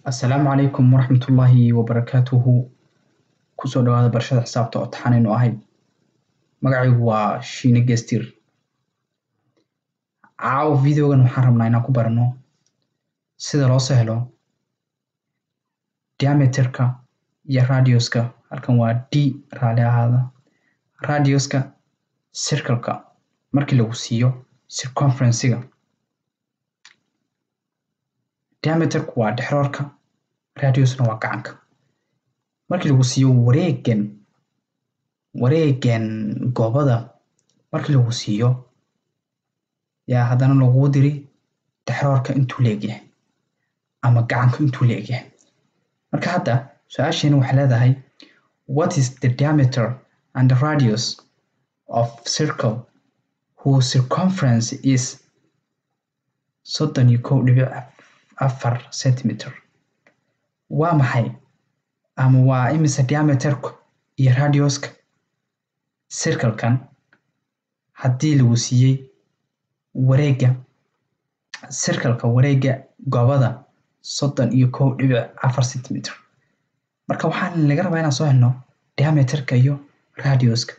السلام عليكم ورحمة الله وبركاته. كسو دواada barashada xisaabta oo taxanaynu ahay magacaygu waa Shiine Gestir. caawa videogan waxaan rabnaa inaan ku barano sida loo soo helo diameterka iyo radiuska. halkan waa d raali ahaada, radiuska circle-ka markii lagu siiyo circumference-ga. diameterku waa dhexroorka, radiusna waa gacanka. markii lagu siiyo wareegan goobada, markii lagu siiyo yaa haddana lagu diri dhexroorka intuu leegyahay ama gacanka intuu leegyahay. marka hadda su-aasheena waxay leedahay what is the diameter and the radius of circle whose circumference is 31.4 centimeter. waa maxay ama waa imise diameterku iyo radiuska circle-kan haddii lagu siiyey wareega circle-ka wareega goobada 31.4 centimeter. marka waxaan laga rabaa inaan soo helno diameterka iyo radiuska.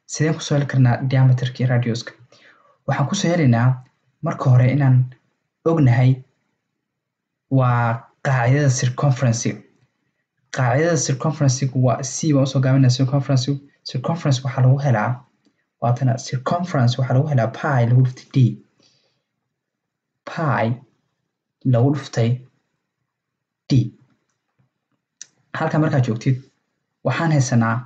sideen ku soo heli karnaa diameterka iyo radiuska? waxaan ku soo helaynaa marka hore inaan ognahay waa qaacidada circumference. qaacidada circumference waa c baan usoo gaabinaa. circumference waxaa lagu helaa waatana circumference waxaa lagu helaa pi lagu dhuftay d, pi lagu dhuftay d. halkan markaad joogtid waxaan haysanaa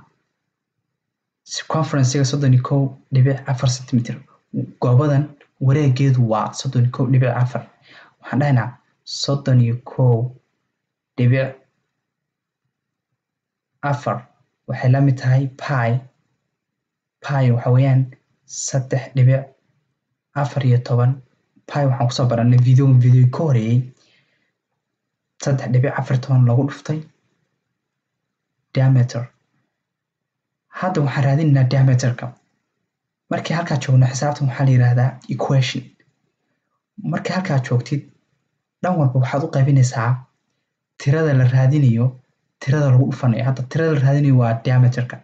circumference-ga 31.4 centimeter. goobadan wareegeedu waa 31.4. waxaan dhahaynaa 31.4 waxay la mid tahay pi waxa weeyaan 3.14. pi waxaan kusoo baranay video ka horeeyay 3.14 lagu dhuftay diameter. hadda waxaan raadinaynaa diameterka. markii halkaa joogno xisaabtan waxaa la yiraahdaa equation. markii halkaa joogtid dhan walba waxaad u qaybinaysaa tirada la raadinayo tirada lagu dhufanayo. hadda tirada la raadinayo waa diameterka,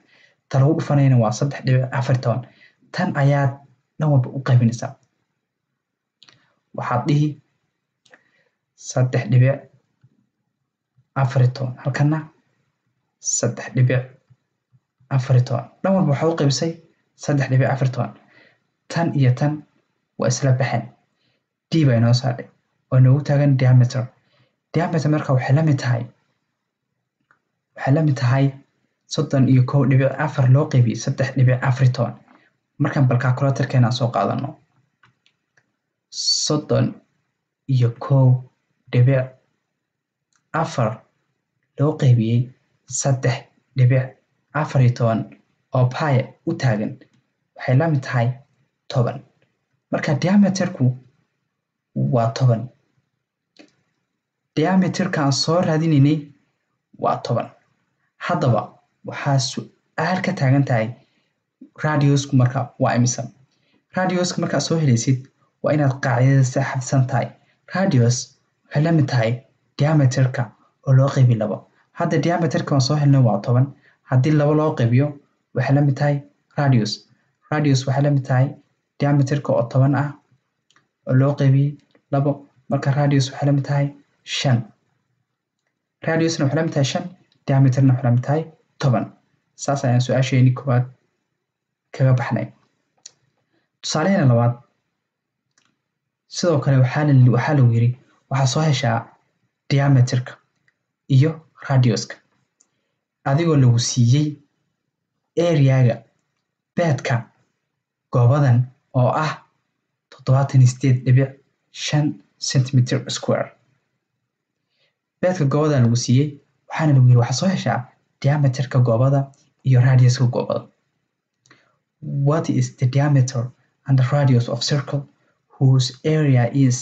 ta lagu dhufanayna waa 3.14. tan ayaad dhan walba u qaybinaysaa. waxaad dhihi 3.14 halkana 3.14. dhan walba waxaad u qaybisay 3.14. tan iyo tan waa isla baxeen. d baa inoo saadhay oo noogu taagan diameter. diameter marka waxay la mid tahay 31.4 loo qaybiyey 3.14. markaan bal calculator-keena aan soo qaadano 31.4 loo qaybiyey 3.14 oo pi u taagan waxay la mid tahay 10. marka diameterku waa 10. diameterka aan soo raadinaynay waa 10. haddaba waxaa su-aal ka taagan tahay radiusku marka waa imisa. radiuska markaad soo helaysid waa inaad qaacidada si xafidsan tahay. radius waxay la mid tahay diameterka oo loo qaybiy 2. hadda diameterka aan soo helnay waa 10. haddii 2 loo qaybiyo waxay la mid tahay radius waxay la mid tahay diameterka oo 10 ah oo loo qaybiyey 2. marka radius waxay la mid tahay 5. radiusna waxay la mid tahay 5, diameterna waxay la mid tahay 10. saas ayaan su-aasheeni koowaad kaga baxnay. tusaalaheena labaad sidoo kale waxaa lagu yiri waxaa soo heshaa diameterka iyo radiuska adigoo lagu siiyey areaga beedka goobadan oo ah 78.5 centimeter square. beedka goobadan lagu siiyey waxaana lagu yiri waxaa soo heshaa diameterka goobada iyo radiuska goobada. what is the diameter and the radius of circle whose area is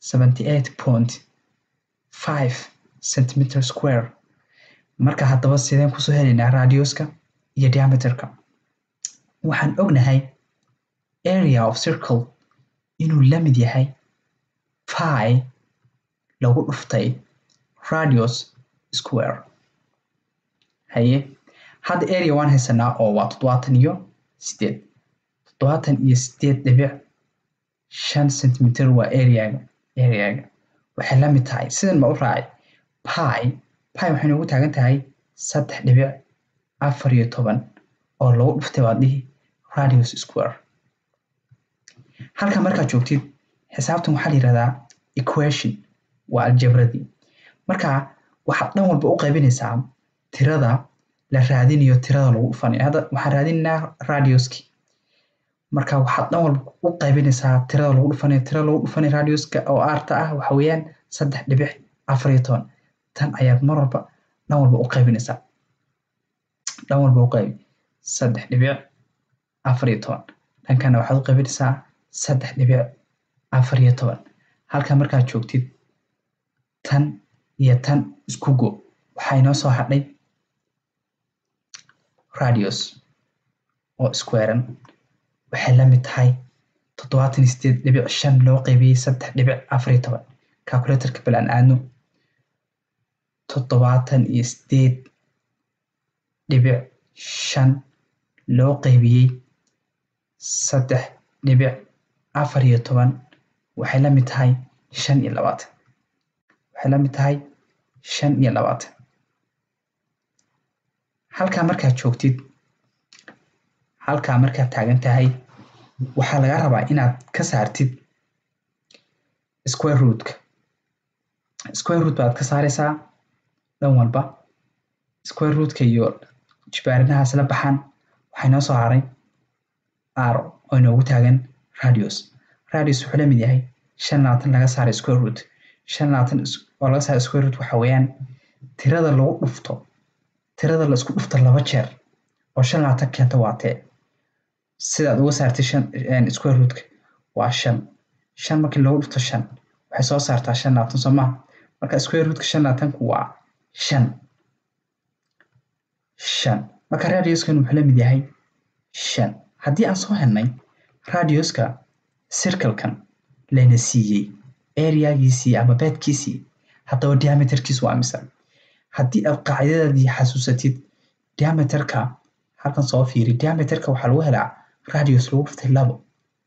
78.5 centimeter square. marka haddaba sideen kusoo helaynaa radiuska iyo diameterka? waxaan ognahay area of circle inuu la mid yahay pi lagu dhuftay radius square. haye hadda area waan haysanaa oo waa 78 centimeter waa areaga waxay la mid tahay sidan ma u raacay pi waxay noogu taagan tahay 3.14 oo lagu dhuftay waa dhihi radius square. halka markaad joogtid xisaabtan waxaa la yiraahdaa equation waa algebradii. marka waxaad dhan walba u qaybinaysaa tirada la raadinayo tirada lagu dhufanayo. hadda waxaan raadinaynaa radiuski, marka waxaad dhan walba u qaybinaysaa tirada lagu dhufanayo radiuska oo arta ah waxa weeyaan 3.14. tan ayaad mar walba dhan walba u qaybinaysaa. dhan walba u qaybi 3.14. dhankana waxaad u qaybinaysaa 3.14. halka markaad joogtid tan iyo tan isku go waxay noo soo hadhay radius oo squarean waxay la mid tahay 78.5 loo qaybiyay 3.14. calculatorka balan aadno 78.5 loo qaybiyay 3.14 waxay la mid tahay 25. waxay la mid tahay 25. halka markaad joogtid halka markaad taagan tahay waxaa laga rabaa inaad ka saartid square root baad ka saaraysaa dhan walba. square root iyo jibaarinahaas la baxaan waxay noo soo haray r oo inoogu taagan radius wuxuu la mid yahay 25 laga saaray square root. 25 oo laga saaray square root waxa weeyaan tirada lagu dhufto tirada la isku dhufto laba jeer oo 25 keento waa tee sidaad uga saartay square root waa 5 markii lagu dhufto 5 waxay soo saartaa 25 soo ma marka square root 25 waa 5 marka radiuskan wuxuu la mid yahay 5. haddii aan soo helnay radiuska circle-kan lana siiyey areagiisii ama bedkiisii haddaba diameterkiisu waa mise. haddii aad qaacidadii xasuusatid diameterka halkan soo fiiri diameterka waxaa lagu helaa radius lagu dhuftay 2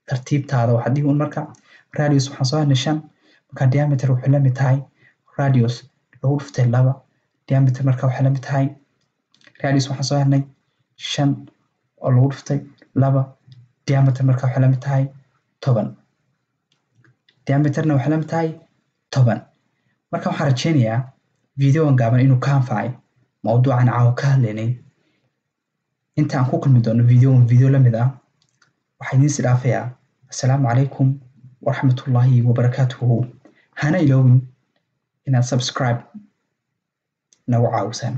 tartiibtaada waxaa dhihi marka radius waxaan soo helnay 5 marka diameter wuxuu la mid tahay radius lagu dhuftay 2 diameter marka waxay la mid tahay radius waxaan soo helnay 5 oo lagu dhuftay 2 diameter marka waxay la mid tahay 10 diameterna waxay la mid tahay 10. marka waxaan rajeynayaa videogan gaaban inuu ka anfacay mawduucan caawa ka hadlaynay. inta aan ku kulmi doono video la mid ah waxaan idin is dhaafayaa assalaamu calaykum waraxmatullaahi wabarakaatuhu. hana iloobin inaad subscribe nagu caawisaan.